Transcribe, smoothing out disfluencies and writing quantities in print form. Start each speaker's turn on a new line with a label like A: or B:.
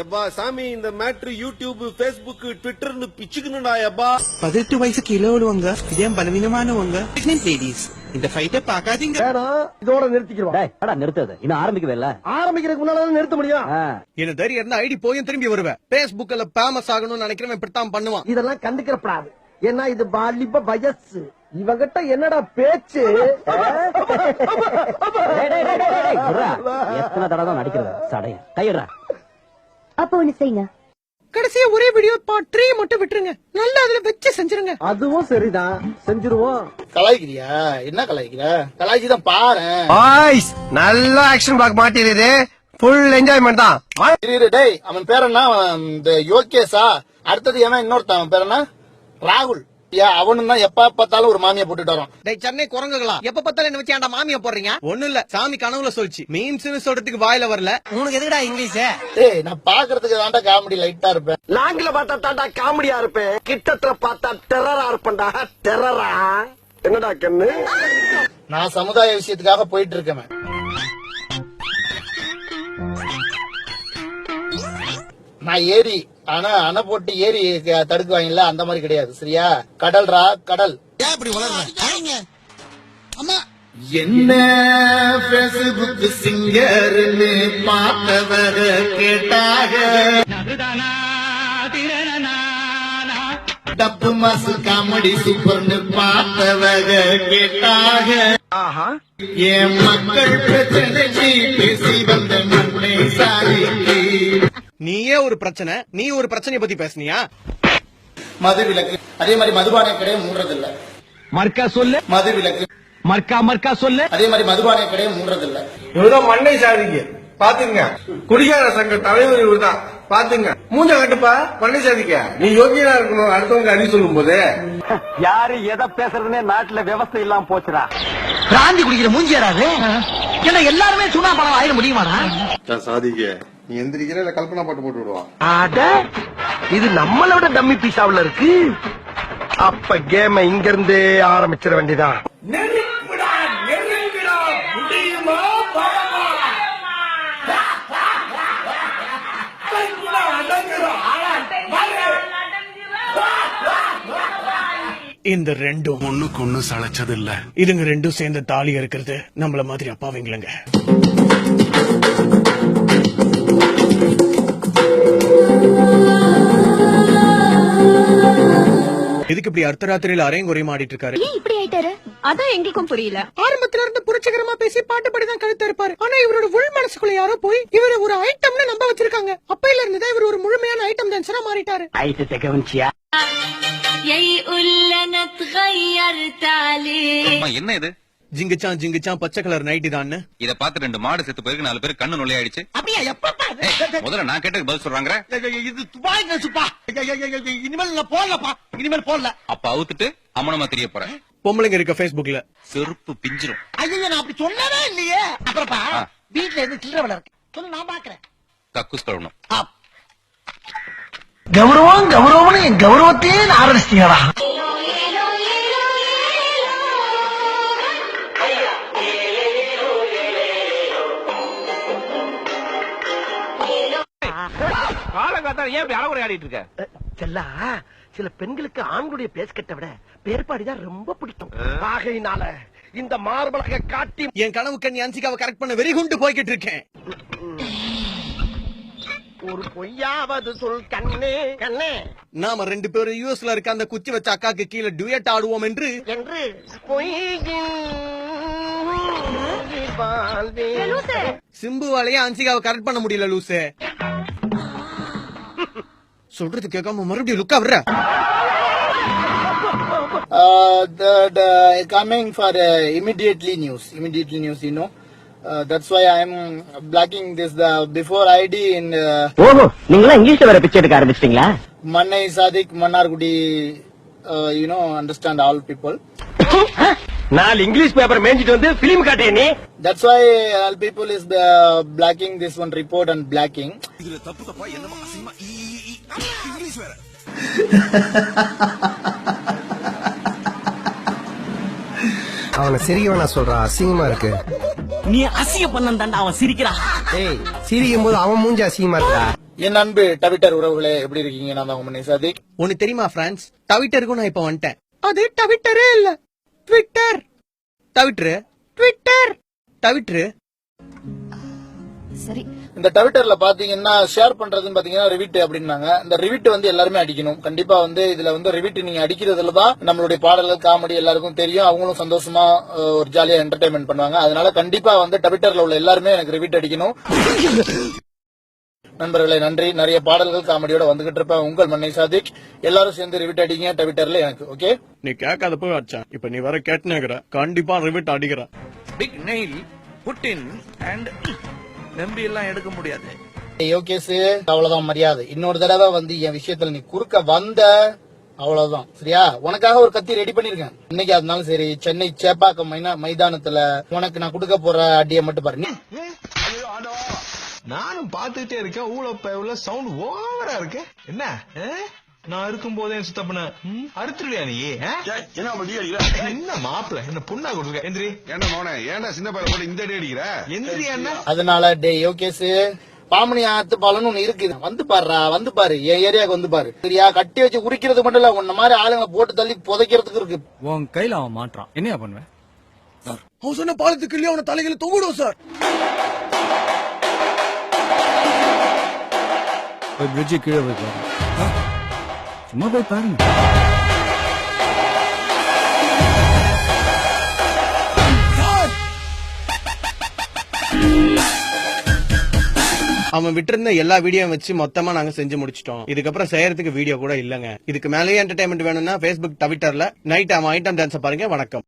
A: எப்பா சாமி இந்த மேட்ரு யூடியூப் ஃபேஸ்புக் ட்விட்டர்னு பிச்சுக்கணும்டா எப்பா.
B: 18 வயசுக்கு கீழே உள்ளவங்க இதே பலவீனமானவங்க லேடிஸ் இந்த ஃபைட்டை பாக்காதீங்க.
C: இதோட நிறுத்திக்கிறோம்.
D: நிறுத்தது இன்னும் ஆரம்பிக்கவே இல்ல.
C: ஆரம்பிக்கிறதுக்கு முன்னால நிறுத்த முடியும்.
A: என்ன தைரியம் இருந்தா ஐடி போயும் திரும்பி வருவேன். ஃபேஸ்புக்ல ஃபேமஸ் ஆகணும்னு நினைக்கிறவன் இப்படித்தான் பண்ணுவான்.
C: இதெல்லாம் கண்டுக்கிறப்படாது. ஏன்னா இது வாலிப வயசு. இவங்கிட்ட என்னடா பேச்சு.
D: எத்தனை தடவை தான் நடிக்கிறது சடைய கையிடுறா.
E: அப்ப ஒண்ணு செய்யுங்க,
F: கடைசியா ஒரே வீடியோ பார்ட் 3 மட்டும் விட்டுருங்க. நல்லா அதுல வச்சு செஞ்சிருங்க.
C: அதுவும் சரிதான், செஞ்சிருவோம்.
G: கலாய்க்கிறியா? என்ன கலாய்க்கிற? கலாய்ச்சிதான் பாரு.
C: நல்ல ஆக்ஷன் பிளாக் மாட்டிருது. ஃபுல் என்ஜாய்மெண்ட் தான்.
G: டேய் அவன் பேர் என்ன? இந்த யோகேஷா? அடுத்தது ஏன் இன்னொருத்தன் அவன் பேர் என்ன? ராகுல். அவனும் தான் எப்ப பார்த்தாலும் ஒரு மாமியா போட்டுட்டு வரோம்.
A: டேய் சென்னை குரங்குகளா, எப்ப பார்த்தாலும் என்ன வச்சு ஏன்டா மாமியா போடுறீங்க? ஒண்ணும் இல்ல, சாமி கனவுல சொல்லிச்சு. மீம்ஸ்னு சொல்றதுக்கு வாயில வரல. உனக்கு எதுக்குடா இங்கிலீஷ்?
G: டேய் நான் பாக்குறதுக்கு தான்டா காமெடி லைட்டா இருப்பேன்.
C: லாங்கில பார்த்தா தாண்டா காமெடியா இருப்பேன், கிட்டத்துல பார்த்தா டெரரா இருப்பேன்டா. டெரரா என்னடா கண்ணு?
G: நான் சமுதாய விஷயத்துக்காக போயிட்டு இருக்கேன். நான் ஏரி ஆனா அணை போட்டு ஏரி தடுக்குவாங்கல்ல, அந்த மாதிரி கிடையாது. சரியா? கடல்ரா கடல். என்ன பேஸ்புக் சிங்கர்னு பார்த்தவர கேட்டாக, டப்பு மாசு காமெடி சூப்பர்னு பார்த்தவக கேட்டாக, என் மக்கள் பிரச்சனைக்கு பேசி வந்த மண்ணை சாரிக்கு.
A: நீயே ஒரு பிரச்சனை, நீ ஒரு பிரச்சனையை பத்தி பேசுனியா?
G: மது விலக்கு, அதே மாதிரி மதுபான கடையை மூடுறதில்ல.
C: மர்க்கா சொல்லு.
G: மது விலக்கு,
C: மர்க்கா சொல்லு.
G: அதே மாதிரி மதுபான கடையை மூடுறதில்ல.
H: இவர்தான் மண்ணை சாதிக்கு பாத்துங்க. குடிகார சங்க தலைவர் இவர்தான் பாத்துங்க. மூஞ்ச கட்டுப்பா பண்ணை சாதிக்க. நீ யோகியனா இருக்கணும் அடுத்தவங்க அடி சொல்லும் போது.
C: யாரு எதை பேசுறதுன்னே நாட்டுல விவசாயம் இல்லாம போச்சுடா. பிராந்தி குடிக்கிற மூஞ்சியராது. ஏன்னா எல்லாருமே சுனா பணம் ஆயிட முடியுமாடா?
H: சாதிக்க நீ எந்திரிக்கிற இல்ல கல்பனா பாட்டு போட்டு விடுவான்.
C: அட இது நம்மளோட டம்மி பீஸாவுல இருக்கு. அப்ப கேம இங்க இருந்தே ஆரம்பிச்சிட வேண்டியதான்.
A: இந்த ரெண்டும்
B: ஒண்ணுக்கு ஒண்ணு சளைச்சது இல்ல.
A: இதுங்க ரெண்டும் சேர்ந்த தாலி இருக்கிறது நம்மள மாதிரி அப்பாவிங்களங்க. இதுக்கு இப்படி அர்த்தராத்திரியில அரையும் குறையும் ஆடிட்டு இருக்காரு.
E: ஏன் இப்படி ஆயிட்டாரு? அதான் எங்களுக்கும் புரியல.
F: ஆரம்பத்துல இருந்து புரட்சிகரமா பேசி பாட்டு பாடிதான் கழுத்த இருப்பாரு. ஆனா இவரோட உள் மனசுக்குள்ள யாரோ போய் இவரை ஒரு ஐட்டம்னு நம்ப வச்சிருக்காங்க. அப்பையில இருந்துதான் இவர் ஒரு முழுமையான ஐட்டம் டான்ஸரா மாறிட்டாரு.
D: ஐட்டத்தை கவனிச்சியா?
I: என்ன இது?
A: ஜிங்குச்சான் ஜிங்குச்சான் பச்சை கலர் நைட்டி தான்.
I: இத பார்த்து 2 மாடு செத்து போயிருக்கு, 4 பேர் கண்ணு நொல்லையாயிடுச்சு. முதல்ல நான் கேட்டதுக்கு பதில் சொல்றாங்க.
C: இது துபாய் நசுப்பா. இனிமேல் நான் போடலப்பா. இனிமேல் போடல.
I: அப்ப அவுத்துட்டு அம்மனமா தெரிய போறேன்.
A: பொம்பளைங்க இருக்க Facebookல
I: செருப்பு பிஞ்சிரும்.
C: ஐயோ நான் அப்படி சொல்லவே இல்லையே. அப்புறப்பா வீட்டுல இருந்து சில்லற வேலை இருக்கு. சொல்லு நான் பாக்குறேன்.
I: கக்கூஸ் கழுவணும்.
C: கௌரவம் கௌரவம்னு என் கௌரவத்தையே ஆரம்பிச்சிட்டீங்களா? செல்லா சில பெண்களுக்கு ஆண்களுடைய பேஸ்கட்டை விட பேர்பாடிதான் ரொம்ப பிடிக்கும். ஆகையினால இந்த மார்பலக காட்டி
A: என் கனவு கண்ணி அன்சிகாவை கரெக்ட் பண்ண வெறிகுண்டு போய்கிட்டு இருக்கேன்.
C: ஒரு பொய்யாவது சொல் கண்ணே கண்ணே.
A: நாம 2 பேரும் யூஎஸ்ல இருக்க அந்த குச்சி வச்ச அக்காக்கு கீழே டுயட் ஆடுவோம் என்று சிம்புவாலேயே அன்சிகாவை கரெக்ட் பண்ண முடியல. லூசு சொல்றது கேட்காம மறுபடியும் லுக்கா வர்ற.
G: Coming for immediately news, you know. That's why I'm blocking this before ID in.
D: ஓஹோ நீங்களா இங்கிலீஷ்ல வேற பிச்சை எடுக்க ஆரம்பிச்சிட்டீங்களா?
G: Mannai Sadik Mannargudi, you know, understand all people.
C: நாலு இங்கிலீஷ் பேப்பர் மேஞ்சிட்டு வந்து பிலிம் காட்டே நீ.
G: That's why all people is blocking this one report and blocking.
B: இதுல தப்பு தப்பா என்னமா அசிங்கமா இங்கிலீஷ் வேற.
C: அவனை சிரிக்கவனா சொல்றா, அசிங்கமா இருக்கு.
D: நீ அசிங்க பண்ண தாண்டா அவன் சிரிக்கிறான்.
C: ஏய் சிரிக்கும் போது அவன் மூஞ்சி அசிங்கமா இருக்கா?
G: என் அன்பு ட்விட்டர் உறவுகளே எப்படி இருக்கீங்க? நான் தான் உங்க மணி சாதிக்.
A: உனக்கு தெரியுமா பிரான்ஸ், ட்விட்டருக்கும் நான் இப்ப வந்துட்டேன்.
F: அது ட்விட்டரே இல்ல, ட்விட்டர்.
A: ட்விட்டரு
F: ட்விட்டர்
A: ட்விட்டரு
E: சரி,
G: இந்த ட்விட்டர்ல பாத்தீங்கன்னா ஷேர் பண்றதுன்னு பாத்தீங்கன்னா ரிவிட் அப்படின்னாங்க. இந்த ரிவிட் வந்து எல்லாருமே அடிக்கணும். கண்டிப்பா வந்து இதுல வந்து ரிவிட் நீங்க அடிக்கிறதுல தான் நம்மளுடைய பாடல்கள் காமெடி எல்லாருக்கும் தெரியும். அவங்களும் சந்தோஷமா ஒரு ஜாலியா என்டர்டைன்மெண்ட் பண்ணுவாங்க. அதனால கண்டிப்பா வந்து ட்விட்டர்ல உள்ள எல்லாருமே எனக்கு ரிவிட் அடிக்கணும். நண்பர்களே நன்றி. நிறைய பாடல்கள் காமெடியோட வந்துகிட்டு இருப்பேன். உங்கள் மண்ணை சாதிக். எல்லாரும் சேர்ந்து ரிவிட் அடிங்க ட்விட்டர்ல எனக்கு. ஓகே,
A: நீ கேட்காத போய் வச்சா இப்ப நீ வேற கேட்டுனேங்கிற. கண்டிப்பா ரிவிட் அடிக்கிற.
B: பிக் நெயில் புட்டின் அண்ட் நம்பி எல்லாம் எடுக்க முடியாது.
G: யோகேஷ், அவ்வளவுதான் மரியாதை. இன்னொரு தடவை வந்து என் விஷயத்துல நீ குறுக்க வந்த அவ்வளவுதான், சரியா? உனக்காக ஒரு கத்தி ரெடி பண்ணிருக்கேன். இன்னைக்கு அதனாலும் சரி, சென்னை சேப்பாக்கம் மைதானத்துல உனக்கு நான் கொடுக்க போற அடியை மட்டும் பாரு.
H: நானும் பாத்துக்கிட்டே இருக்கேன். ஊழ சவுண்ட் ஓவரா இருக்கு. என்ன நான் இருக்கும் போதே சுத்தப்பன அறுத்துருவியா நீ? என்ன மாப்பிள்ள என்ன பொண்ணா கொடுக்க? எந்திரி. என்ன மோனே, ஏன்டா சின்ன பையன் போட்டு இந்த அடி அடிக்கிற? எந்திரி. என்ன
G: அதனால டே யோகேஷ், பாமணி ஆத்து பாலன்னு ஒண்ணு இருக்கு, வந்து பாருடா, வந்து பாரு, என் ஏரியாவுக்கு வந்து பாரு, சரியா? கட்டி வச்சு உரிக்கிறது மட்டும் இல்ல, உன்ன மாதிரி ஆளுங்களை போட்டு தள்ளி புதைக்கிறதுக்கு இருக்கு.
J: உன் கையில அவன் மாட்டான், என்னையா பண்ணுவேன்?
A: அவன் சொன்ன பாலத்துக்கு இல்லையா அவன தலைகளை தொங்கிடும் சார்.
J: போய் பிரிட்ஜு கீழே போய் பாருங்க. சும்மா போய் பாருங்க.
A: அவன் விட்டு எல்லா வீடியோ வச்சு மொத்தமா நாங்க செஞ்சு முடிச்சிட்டோம். இதுக்கப்புறம் செய்யறதுக்கு வீடியோ கூட இல்லங்க. இதுக்கு மேலேயே என்டர்டைன்மெண்ட் வேணும்னா Facebook ட்விட்டர்ல நைட் அவன் ஐட்டம் டான்ஸ் பாருங்க. வணக்கம்.